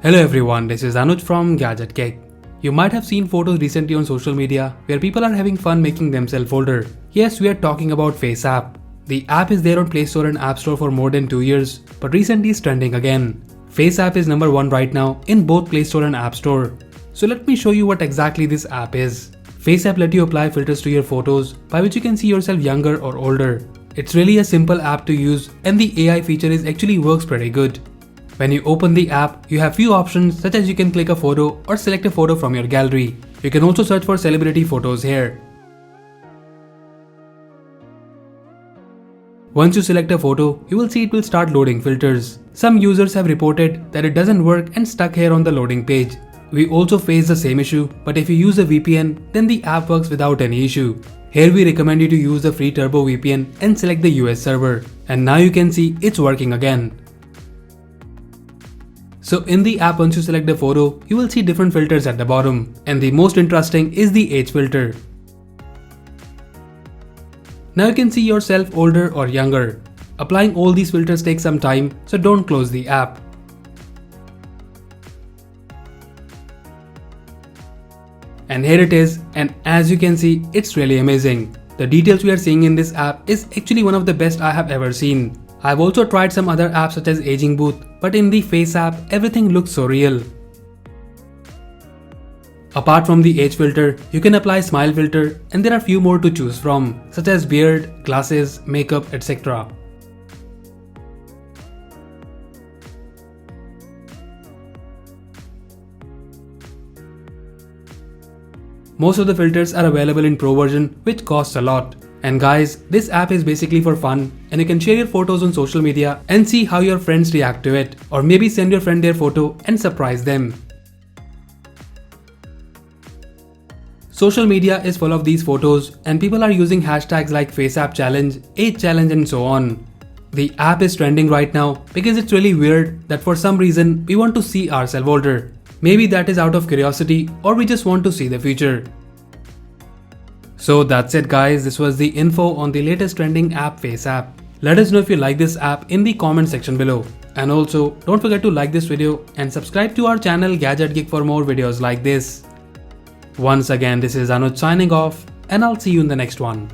Hello everyone, this is Anuj from Gadget Geek. You might have seen photos recently on social media where people are having fun making themselves older. Yes, we are talking about FaceApp. The app is there on Play Store and App Store for more than 2 years, but recently is trending again. FaceApp is number 1 right now in both Play Store and App Store. So let me show you what exactly this app is. FaceApp let you apply filters to your photos by which you can see yourself younger or older. It's really a simple app to use and the AI feature actually works pretty good. When you open the app, you have few options such as you can click a photo or select a photo from your gallery. You can also search for celebrity photos here. Once you select a photo, you will see it will start loading filters. Some users have reported that it doesn't work and stuck here on the loading page. We also face the same issue, but if you use a VPN, then the app works without any issue. Here we recommend you to use the free Turbo VPN and select the US server. And now you can see it's working again. So in the app, once you select the photo, you will see different filters at the bottom. And the most interesting is the age filter. Now you can see yourself older or younger. Applying all these filters takes some time, so don't close the app. And here it is, and as you can see, it's really amazing. The details we are seeing in this app is actually one of the best I have ever seen. I've also tried some other apps such as Aging Booth, but in the Face app, everything looks so real. Apart from the age filter, you can apply smile filter and there are few more to choose from, such as beard, glasses, makeup, etc. Most of the filters are available in Pro version, which costs a lot. And guys, this app is basically for fun and you can share your photos on social media and see how your friends react to it, or maybe send your friend their photo and surprise them. Social media is full of these photos and people are using hashtags like FaceApp challenge, age challenge and so on. The app is trending right now because it's really weird that for some reason we want to see ourselves older. Maybe that is out of curiosity or we just want to see the future. So that's it guys, this was the info on the latest trending app FaceApp. Let us know if you like this app in the comment section below. And also don't forget to like this video and subscribe to our channel Gadget Geek for more videos like this. Once again, this is Anuj signing off and I'll see you in the next one.